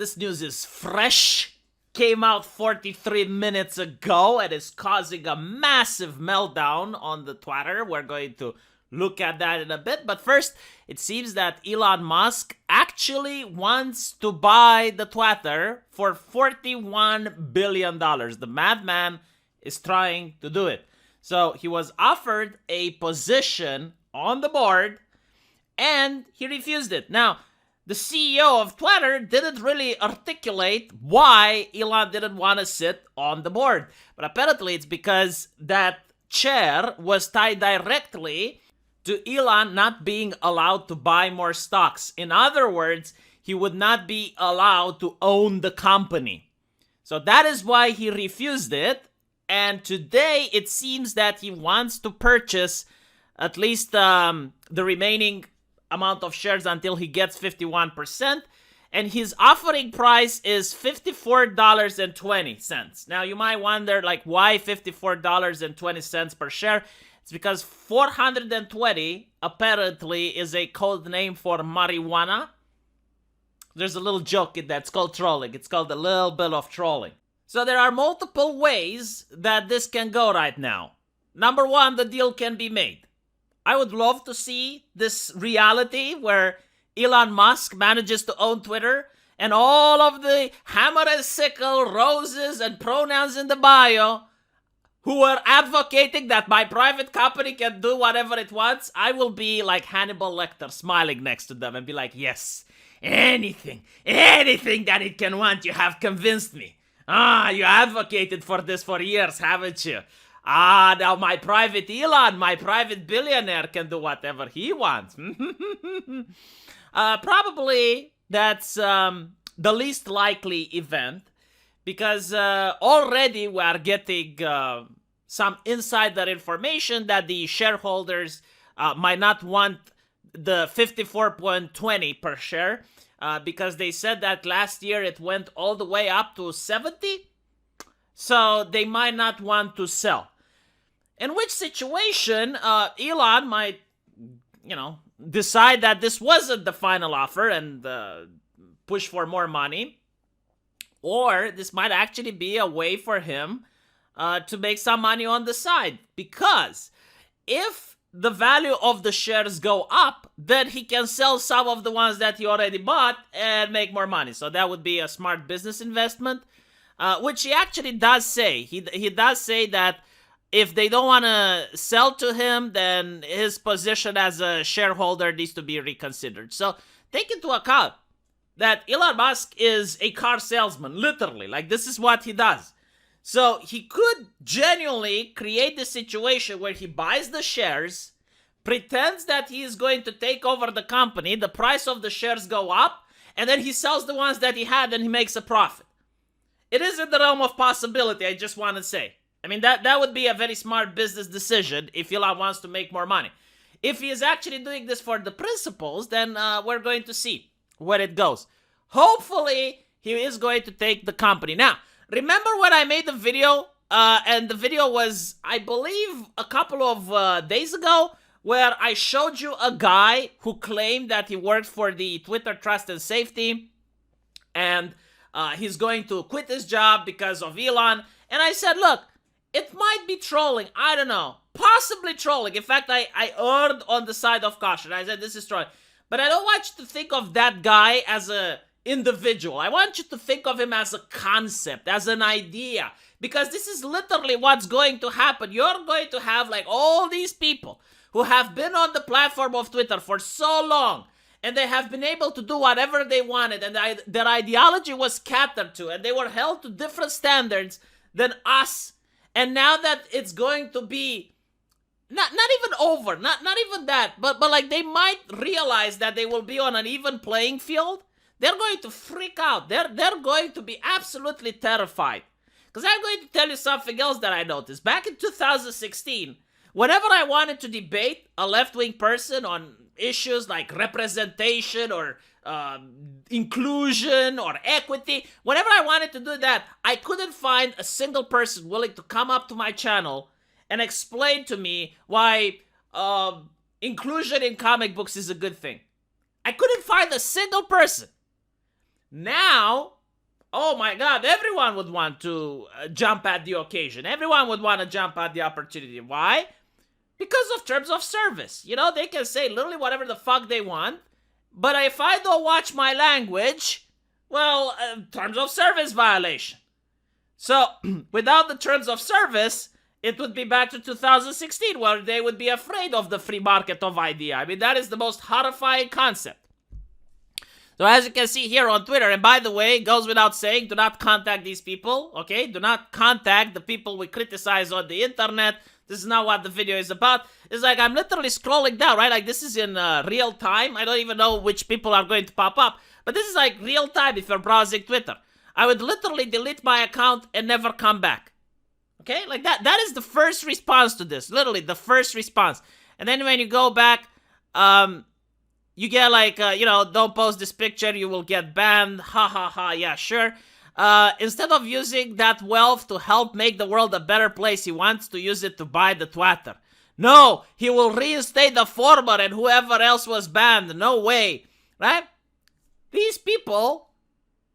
This news is fresh. Came out 43 minutes ago and is causing a massive meltdown on the Twitter. We're going to look at that in a bit. But first, it seems that Elon Musk actually wants to buy the Twitter for $41 billion. The madman is trying to do it. So he was offered a position on the board and he refused it. Now, the CEO of Twitter didn't really articulate why Elon didn't want to sit on the board. But apparently it's because that chair was tied directly to Elon not being allowed to buy more stocks. In other words, he would not be allowed to own the company. So that is why he refused it. And today it seems that he wants to purchase at least the remaining amount of shares until he gets 51%. And his offering price is $54.20. Now you might wonder, like, why $54.20 per share? It's because 420 apparently is a code name for marijuana. There's a little joke in that. It's called trolling. It's called a little bit of trolling. So there are multiple ways that this can go right now. Number one, the deal can be made. I would love to see this reality where Elon Musk manages to own Twitter and all of the hammer and sickle, roses and pronouns in the bio who are advocating that my private company can do whatever it wants. I will be like Hannibal Lecter smiling next to them and be like, yes, anything that it can want, you have convinced me. You advocated for this for years, haven't you? Now my private Elon, my private billionaire can do whatever he wants. Probably that's the least likely event because already we are getting some insider information that the shareholders might not want the 54.20 per share because they said that last year it went all the way up to 70. So they might not want to sell. In which situation, Elon might, decide that this wasn't the final offer and push for more money. Or this might actually be a way for him to make some money on the side. Because if the value of the shares go up, then he can sell some of the ones that he already bought and make more money. So that would be a smart business investment. Which he actually does say. He does say that if they don't want to sell to him, then his position as a shareholder needs to be reconsidered. So take into account that Elon Musk is a car salesman, literally. Like, this is what he does. So he could genuinely create the situation where he buys the shares, pretends that he is going to take over the company, the price of the shares go up, and then he sells the ones that he had and he makes a profit. It is in the realm of possibility, I just want to say. I mean, that would be a very smart business decision if Elon wants to make more money. If he is actually doing this for the principles, then we're going to see where it goes. Hopefully, he is going to take the company. Now, remember when I made the video? And the video was, I believe, a couple of days ago, where I showed you a guy who claimed that he worked for the Twitter Trust and Safety. And he's going to quit his job because of Elon. And I said, look, it might be trolling. I don't know. Possibly trolling. In fact, I erred on the side of caution. I said this is trolling. But I don't want you to think of that guy as an individual. I want you to think of him as a concept, as an idea. Because this is literally what's going to happen. You're going to have like all these people who have been on the platform of Twitter for so long. And they have been able to do whatever they wanted. And their ideology was catered to. And they were held to different standards than us. And now that it's going to be not even over, not even that, but like they might realize that they will be on an even playing field, they're going to freak out. They're going to be absolutely terrified. Because I'm going to tell you something else that I noticed. Back in 2016, whenever I wanted to debate a left-wing person on issues like representation or inclusion or equity, whenever I wanted to do that, I couldn't find a single person willing to come up to my channel and explain to me why inclusion in comic books is a good thing. I couldn't find a single person. Now, oh my God, everyone would want to jump at the occasion. Everyone would want to jump at the opportunity. Why? Because of terms of service. You know, they can say literally whatever the fuck they want. But if I don't watch my language, well, terms of service violation. So, without the terms of service, it would be back to 2016 where they would be afraid of the free market of idea. I mean, that is the most horrifying concept. So as you can see here on Twitter, and by the way, it goes without saying, do not contact these people, okay? Do not contact the people we criticize on the internet. This is not what the video is about. It's like I'm literally scrolling down, right? Like this is in real time. I don't even know which people are going to pop up. But this is like real time if you're browsing Twitter. I would literally delete my account and never come back. Okay? Like that is the first response to this. Literally the first response. And then when you go back, you get like, don't post this picture, you will get banned. Ha ha ha, yeah, sure. Instead of using that wealth to help make the world a better place, he wants to use it to buy the Twitter. No, he will reinstate the former and whoever else was banned. No way, right? These people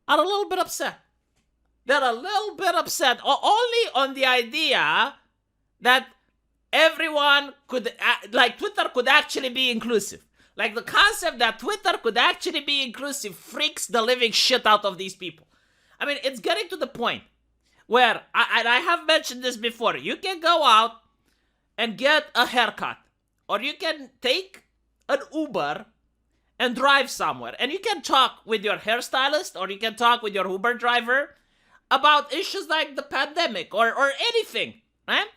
are a little bit upset. They're a little bit upset only on the idea that everyone could, like Twitter could actually be inclusive. Like the concept that Twitter could actually be inclusive freaks the living shit out of these people. I mean, it's getting to the point where, I have mentioned this before, you can go out and get a haircut. Or you can take an Uber and drive somewhere. And you can talk with your hairstylist or you can talk with your Uber driver about issues like the pandemic or anything, right?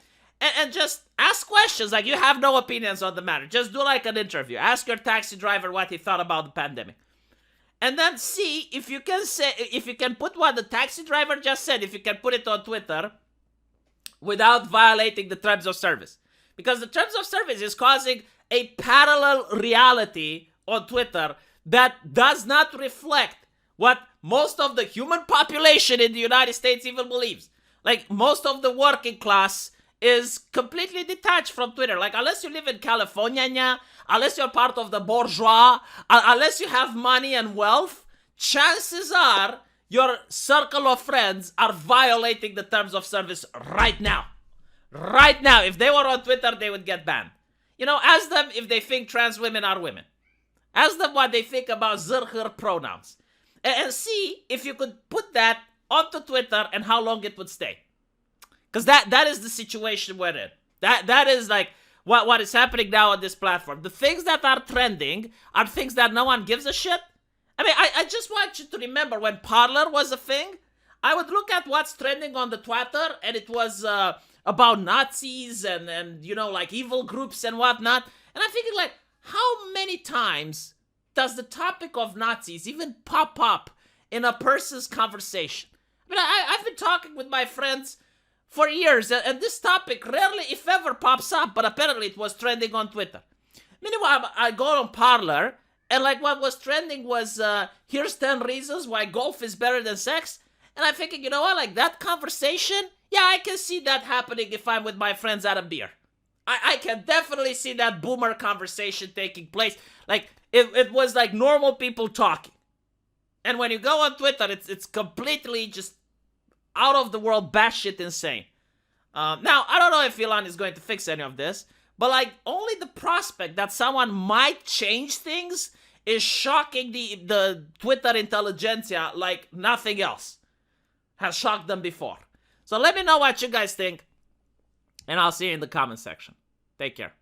And just ask questions. Like, you have no opinions on the matter. Just do like an interview. Ask your taxi driver what he thought about the pandemic. And then see if you can put what the taxi driver just said, if you can put it on Twitter without violating the terms of service. Because the terms of service is causing a parallel reality on Twitter that does not reflect what most of the human population in the United States even believes. Like, most of the working class is completely detached from Twitter. Like, unless you live in California, unless you're part of the bourgeois, unless you have money and wealth, chances are your circle of friends are violating the terms of service right now. Right now. If they were on Twitter, they would get banned. You know, ask them if they think trans women are women. Ask them what they think about her pronouns. And see if you could put that onto Twitter and how long it would stay. Because that is the situation we're in. That is like what is happening now on this platform. The things that are trending are things that no one gives a shit. I mean, I just want you to remember when Parler was a thing, I would look at what's trending on the Twitter, and it was about Nazis and like evil groups and whatnot. And I'm thinking, like, how many times does the topic of Nazis even pop up in a person's conversation? I mean, I've been talking with my friends for years, and this topic rarely, if ever, pops up, but apparently it was trending on Twitter. Meanwhile, I go on Parler, and like what was trending was, here's 10 reasons why golf is better than sex. And I'm thinking, you know what, like that conversation, yeah, I can see that happening if I'm with my friends at a beer. I can definitely see that boomer conversation taking place. Like, it was like normal people talking. And when you go on Twitter, it's completely just out of the world, batshit insane. Now, I don't know if Elon is going to fix any of this, but like only the prospect that someone might change things is shocking the Twitter intelligentsia like nothing else has shocked them before. So let me know what you guys think, and I'll see you in the comment section. Take care.